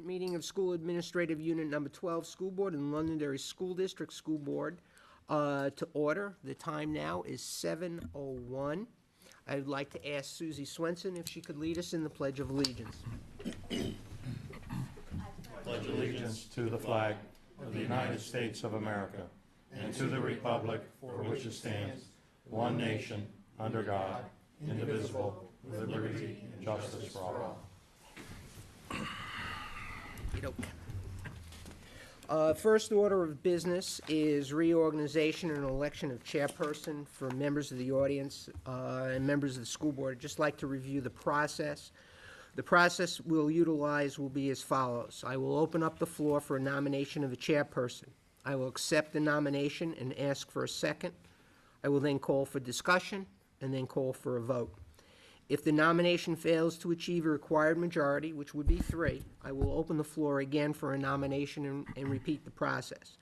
meeting of School Administrative Unit Number 12 School Board in Londonderry School District School Board to order. The time now is 7:01. I'd like to ask Susie Swenson if she could lead us in the Pledge of Allegiance. Pledge allegiance to the flag of the United States of America and to the republic for which it stands, one nation, under God, indivisible, with liberty and justice for all. First order of business is reorganization and election of chairperson for members of the audience and members of the school board. I'd just like to review the process. The process we'll utilize will be as follows. I will open up the floor for a nomination of a chairperson. I will accept the nomination and ask for a second. I will then call for discussion and then call for a vote. If the nomination fails to achieve a required majority, which would be 3, I will open the floor again for a nomination and repeat the process.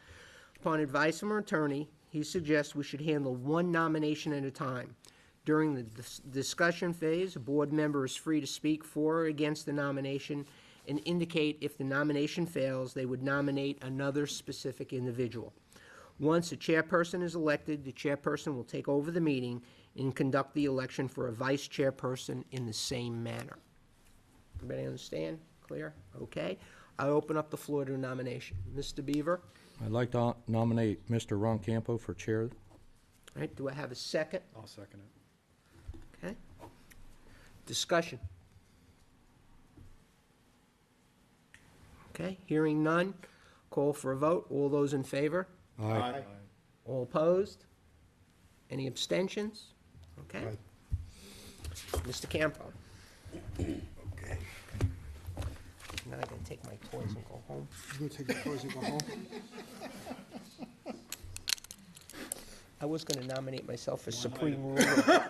Upon advice from our attorney, he suggests we should handle one nomination at a time. During the discussion phase, a board member is free to speak for or against the nomination and indicate if the nomination fails, they would nominate another specific individual. Once a chairperson is elected, the chairperson will take over the meeting and conduct the election for a vice chairperson in the same manner. Everybody understand? Clear? Okay. I open up the floor to a nomination. Mr. Beaver? I'd like to nominate Mr. Ron Campo for chair. All right, do I have a second? I'll second it. Okay. Discussion. Okay, hearing none, call for a vote. All those in favor? Aye. All opposed? Any abstentions? Okay. Mr. Campo. Okay. Now I gotta take my toys and go home. You gonna take your toys and go home? I was gonna nominate myself for Supreme Ruler.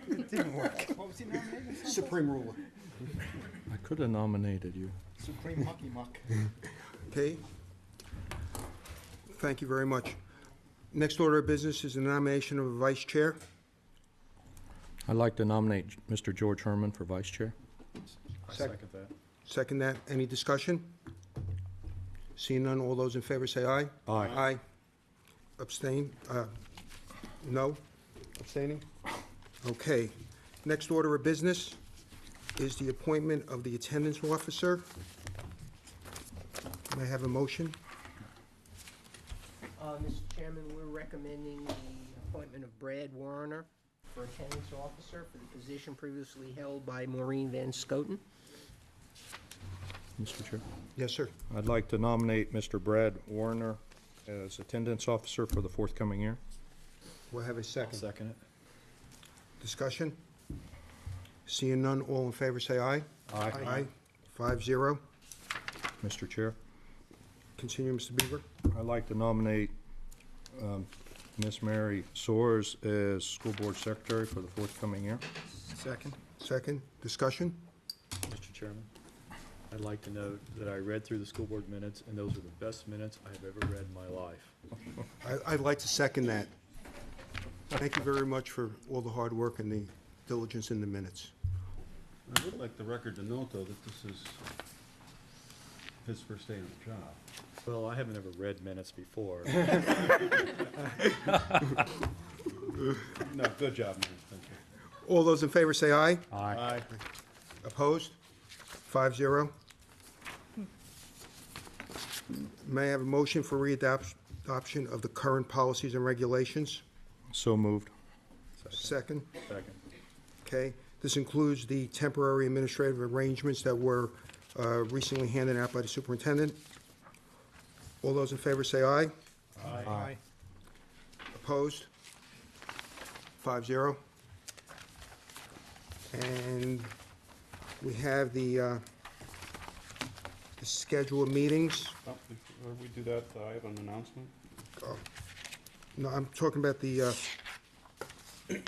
It didn't work. What was he nominated? Supreme Ruler. I could have nominated you. Supreme Mucky Muck. Okay. Thank you very much. Next order of business is the nomination of a vice chair. I'd like to nominate Mr. George Herman for vice chair. I second that. Second that. Any discussion? Seeing none, all those in favor say aye. Aye. Aye. Abstain? No? Abstaining? Okay. Next order of business is the appointment of the attendance officer. May I have a motion? Mr. Chairman, we're recommending the appointment of Brad Warner for attendance officer for the position previously held by Maureen Van Scoten. Mr. Chair. Yes, sir. I'd like to nominate Mr. Brad Warner as attendance officer for the forthcoming year. We'll have a I'll second. second it. Discussion? Seeing none, all in favor say aye. Aye. 5-0. Mr. Chair. Continue, Mr. Beaver. I'd like to nominate Ms. Mary Soares as school board secretary for the forthcoming year. Second. Second. Discussion? Mr. Chairman, I'd like to note that I read through the school board minutes, and those are the best minutes I have ever read in my life. I'd like to second that. Thank you very much for all the hard work and the diligence in the minutes. I would like the record to note, though, that this is his first day on the job. Well, I haven't ever read minutes before. No, good job, man, thank you. All those in favor say aye. Aye. Opposed? 5-0. May I have a motion for readoption of the current policies and regulations? So moved. Second. Second. Okay. This includes the temporary administrative arrangements that were recently handed out by the superintendent. All those in favor say aye. Aye. Opposed? 5-0. And we have the schedule of meetings. Oh, before we do that, I have an announcement. No, I'm talking about the,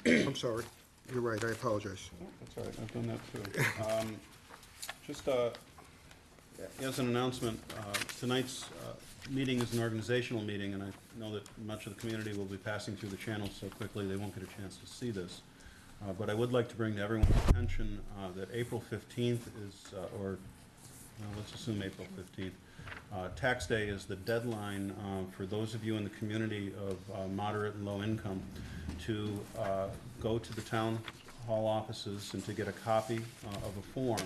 I'm sorry. You're right, I apologize. Oh, that's all right, I've done that too. Just as an announcement, tonight's meeting is an organizational meeting, and I know that much of the community will be passing through the channel so quickly they won't get a chance to see this. But I would like to bring to everyone's attention that April 15th is, or let's assume April 15th. Tax day is the deadline for those of you in the community of moderate and low income to go to the town hall offices and to get a copy of a form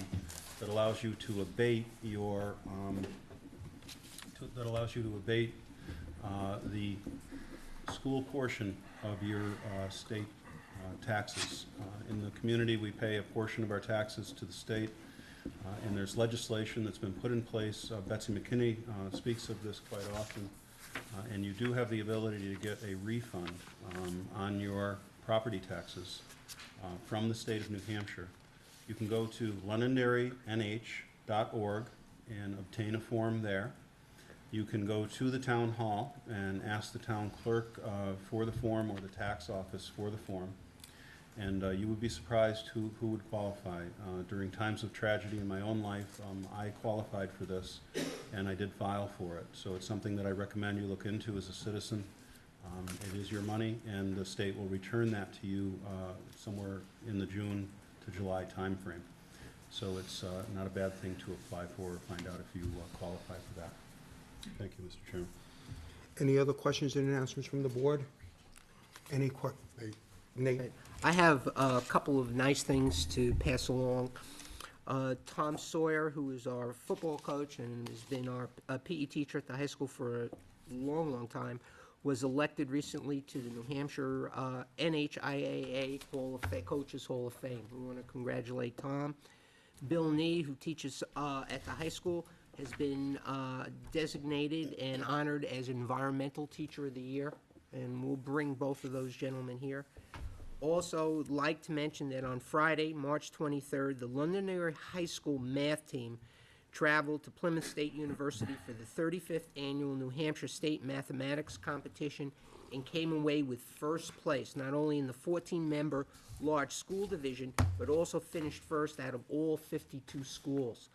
that allows you to abate your, the school portion of your state taxes. In the community, we pay a portion of our taxes to the state, and there's legislation that's been put in place. Betsy McKinney speaks of this quite often, and you do have the ability to get a refund on your property taxes from the state of New Hampshire. You can go to londonderrynh.org and obtain a form there. You can go to the town hall and ask the town clerk for the form, or the tax office for the form. And you would be surprised who would qualify. During times of tragedy in my own life, I qualified for this, and I did file for it. So it's something that I recommend you look into as a citizen. It is your money, and the state will return that to you somewhere in the June to July timeframe. So it's not a bad thing to apply for or find out if you qualify for that. Thank you, Mr. Chairman. Any other questions and announcements from the board? Any Nate? I have a couple of nice things to pass along. Tom Sawyer, who is our football coach and has been our PE teacher at the high school for a long, long time, was elected recently to the New Hampshire NHIAA Coaches Hall of Fame. We want to congratulate Tom. Bill Nee, who teaches at the high school, has been designated and honored as Environmental Teacher of the Year, and we'll bring both of those gentlemen here. Also, like to mention that on Friday, March 23rd, the Londonderry High School math team traveled to Plymouth State University for the 35th Annual New Hampshire State Mathematics Competition and came away with first place, not only in the 14-member large school division, but also finished first out of all 52 schools.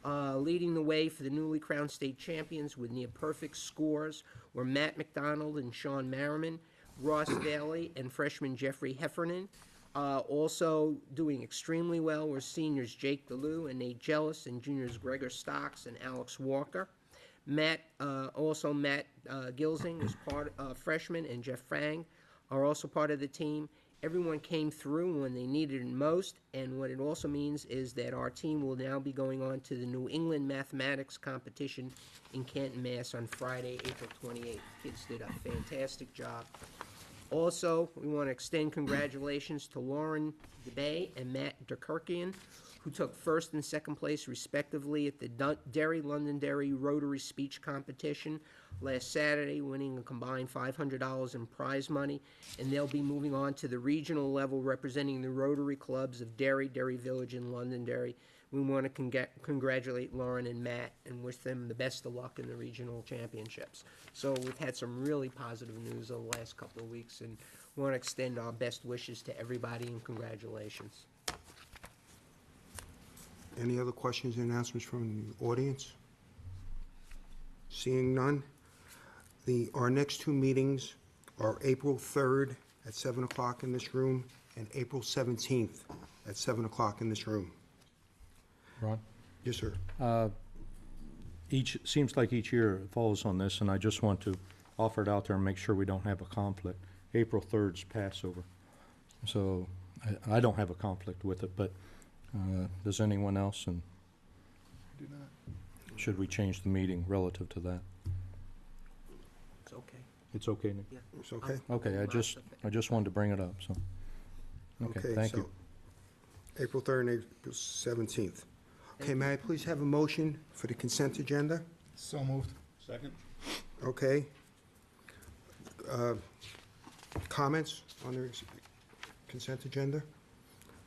Leading the way for the newly crowned state champions with near-perfect scores were Matt McDonald and Sean Merriman, Ross Daly, and freshman Jeffrey Heffernan. Also doing extremely well were seniors Jake DeLue and Nate Jellis, and juniors Gregor Stocks and Alex Walker. Matt Gilsing was freshman, and Jeff Fang are also part of the team. Everyone came through when they needed it most, and what it also means is that our team will now be going on to the New England Mathematics Competition in Canton, Mass. On Friday, April 28th. Kids did a fantastic job. Also, we want to extend congratulations to Lauren DeBay and Matt DeKirkian, who took first and second place respectively at the Londonderry Rotary Speech Competition last Saturday, winning a combined $500 in prize money, and they'll be moving on to the regional level representing the Rotary Clubs of Derry, Derry Village, and Londonderry. We want to congratulate Lauren and Matt and wish them the best of luck in the regional championships. So we've had some really positive news over the last couple of weeks, and want to extend our best wishes to everybody and congratulations. Any other questions and announcements from the audience? Seeing none, our next two meetings are April 3rd at 7 o'clock in this room and April 17th at 7 o'clock in this room. Ron? Yes, sir. Seems like each year it follows on this, and I just want to offer it out there and make sure we don't have a conflict. April 3rd's Passover. So I don't have a conflict with it, but does anyone else? And Do not. should we change the meeting relative to that? It's okay. It's okay, Nick? Yeah. It's okay? Okay, I just wanted to bring it up, so. Okay, thank you. April 3rd and April 17th. Okay, may I please have a motion for the consent agenda? So moved. Second? Okay. Comments on the consent agenda?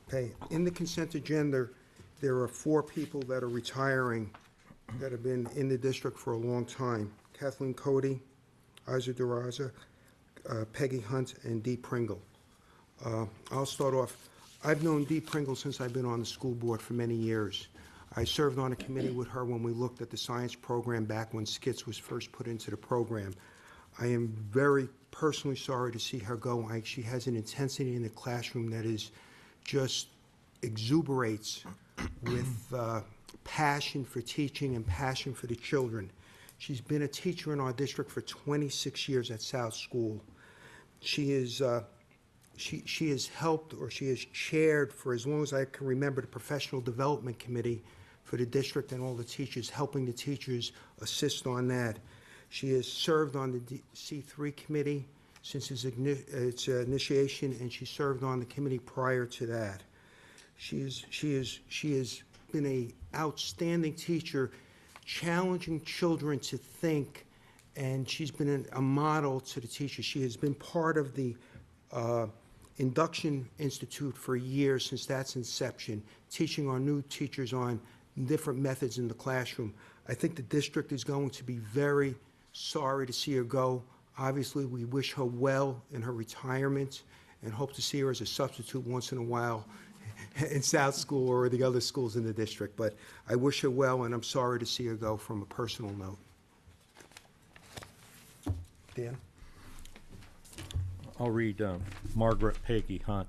Okay, in the consent agenda, there are 4 people that are retiring that have been in the district for a long time. Kathleen Cody, Isa DeRosa, Peggy Hunt, and Dee Pringle. I'll start off. I've known Dee Pringle since I've been on the school board for many years. I served on a committee with her when we looked at the science program back when SKITS was first put into the program. I am very personally sorry to see her go. She has an intensity in the classroom that is just exuberates with passion for teaching and passion for the children. She's been a teacher in our district for 26 years at South School. She is she has helped, or she has chaired for as long as I can remember, the Professional Development Committee for the district and all the teachers, helping the teachers assist on that. She has served on the C3 committee since its initiation, and she served on the committee prior to that. She has been an outstanding teacher, challenging children to think, and she's been a model to the teachers. She has been part of the Induction Institute for years, since that's inception, teaching our new teachers on different methods in the classroom. I think the district is going to be very sorry to see her go. Obviously, we wish her well in her retirement and hope to see her as a substitute once in a while in South School or the other schools in the district. But I wish her well, and I'm sorry to see her go from a personal note. Dan? I'll read Margaret Peggy Hunt.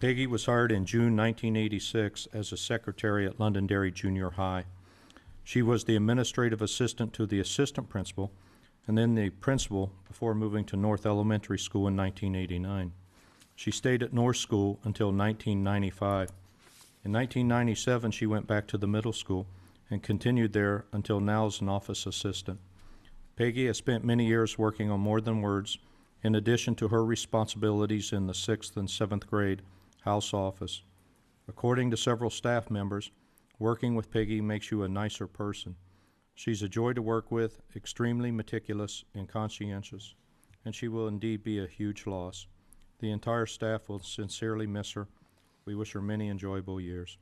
Peggy was hired in June 1986 as a secretary at Londonderry Junior High. She was the administrative assistant to the assistant principal and then the principal before moving to North Elementary School in 1989. She stayed at North School until 1995. In 1997, she went back to the middle school and continued there until now as an office assistant. Peggy has spent many years working on More Than Words, in addition to her responsibilities in the 6th and 7th grade house office. According to several staff members, working with Peggy makes you a nicer person. She's a joy to work with, extremely meticulous and conscientious, and she will indeed be a huge loss. The entire staff will sincerely miss her. We wish her many enjoyable years.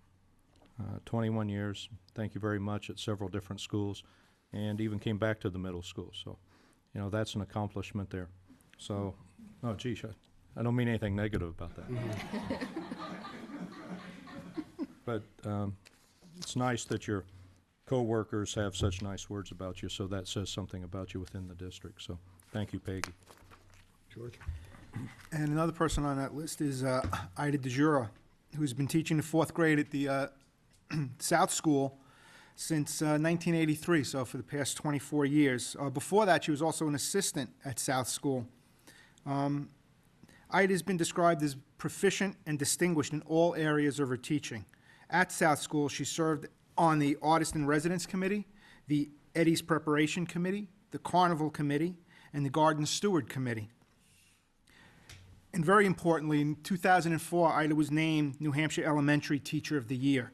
21 years, thank you very much, at several different schools, and even came back to the middle school. So, you know, that's an accomplishment there. So, oh, geez, I don't mean anything negative about that. But it's nice that your co-workers have such nice words about you, so that says something about you within the district. So, thank you, Peggy. George? And another person on that list is Ida DeJura, who's been teaching the 4th grade at the South School since 1983, so for the past 24 years. Before that, she was also an assistant at South School. Ida has been described as proficient and distinguished in all areas of her teaching. At South School, she served on the Artist in Residence Committee, the Eddie's Preparation Committee, the Carnival Committee, and the Garden Steward Committee. And very importantly, in 2004, Ida was named New Hampshire Elementary Teacher of the Year.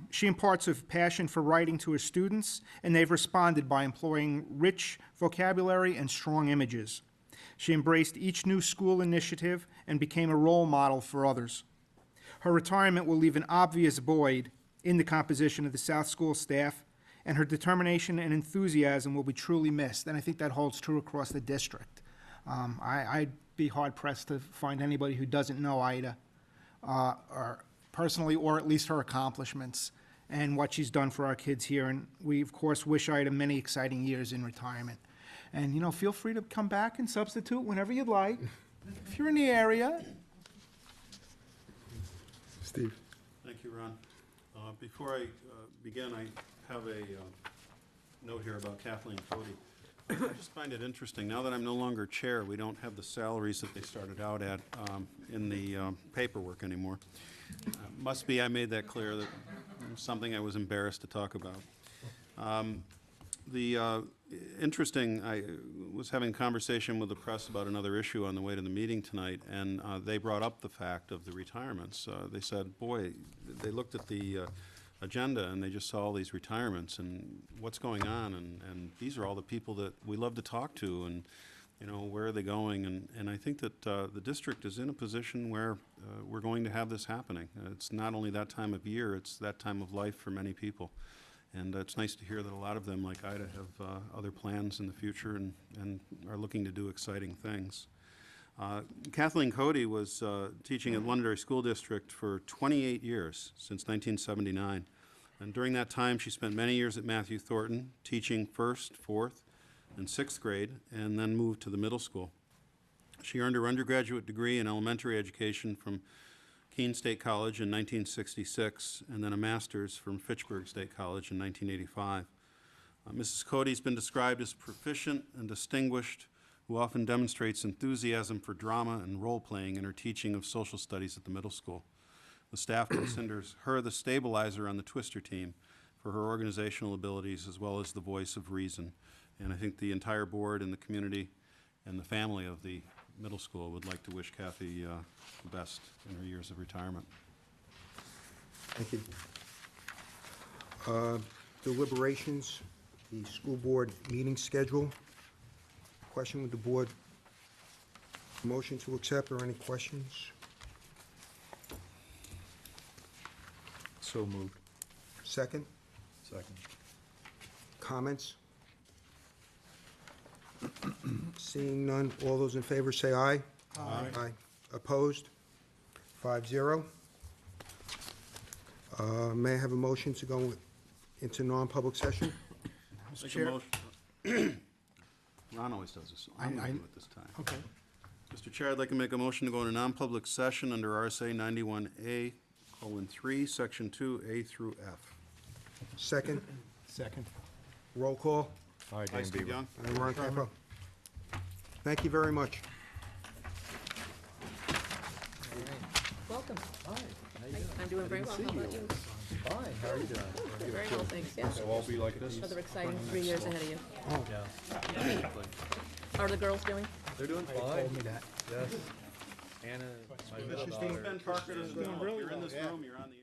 She imparts a passion for writing to her students, and they've responded by employing rich vocabulary and strong images. She embraced each new school initiative and became a role model for others. Her retirement will leave an obvious void in the composition of the South School staff, and her determination and enthusiasm will be truly missed, and I think that holds true across the district. I'd be hard-pressed to find anybody who doesn't know Ida, or personally, or at least her accomplishments and what she's done for our kids here. And we, of course, wish Ida many exciting years in retirement. And, you know, feel free to come back and substitute whenever you'd like, if you're in the area. Steve? Thank you, Ron. Before I begin, I have a note here about Kathleen Cody. I just find it interesting, now that I'm no longer chair, we don't have the salaries that they started out at in the paperwork anymore. Must be I made that clear, that something I was embarrassed to talk about. Interesting, I was having a conversation with the press about another issue on the way to the meeting tonight, and they brought up the fact of the retirements. They said, boy, they looked at the agenda and they just saw all these retirements and what's going on, and these are all the people that we love to talk to, and you know, where are they going? And I think that the district is in a position where we're going to have this happening. It's not only that time of year, it's that time of life for many people. And it's nice to hear that a lot of them, like Ida, have other plans in the future and are looking to do exciting things. Kathleen Cody was teaching at Londonderry School District for 28 years, since 1979. And during that time, she spent many years at Matthew Thornton, teaching 1st, 4th, and 6th grade, and then moved to the middle school. She earned her undergraduate degree in elementary education from Keene State College in 1966, and then a master's from Fitchburg State College in 1985. Mrs. Cody's been described as proficient and distinguished, who often demonstrates enthusiasm for drama and role-playing in her teaching of social studies at the middle school. The staff considers her the stabilizer on the Twister team for her organizational abilities as well as the voice of reason. And I think the entire board and the community and the family of the middle school would like to wish Kathy the best in her years of retirement. Thank you. Deliberations, the school board meeting schedule. Question with the board. Motion to accept or any questions? So moved. Second? Second. Comments? Seeing none, all those in favor say aye. Aye. Aye. Opposed? 5-0. May I have a motion to go into non-public session? Mr. Make a Chair? motion- Ron always does this, so I'm going to do it this time. Okay. Mr. Chair, I'd like to make a motion to go into non-public session under RSA 91A:3, Section 2, A through F. Second? Second. Roll call? Aye, Aye, Dan Steve Beaver. Young? And Ron Capo. Thank you very much. Welcome. Hi. I'm doing very well. How about you? Fine, how are you doing? Very well, thanks, yes. It'll all be like this? Another exciting 3 years ahead of you. Yeah. How are the girls doing? They're doing fine. Told me that. Yes. Anna, my middle daughter. Ben Parker is doing really well. You're in this room, you're on the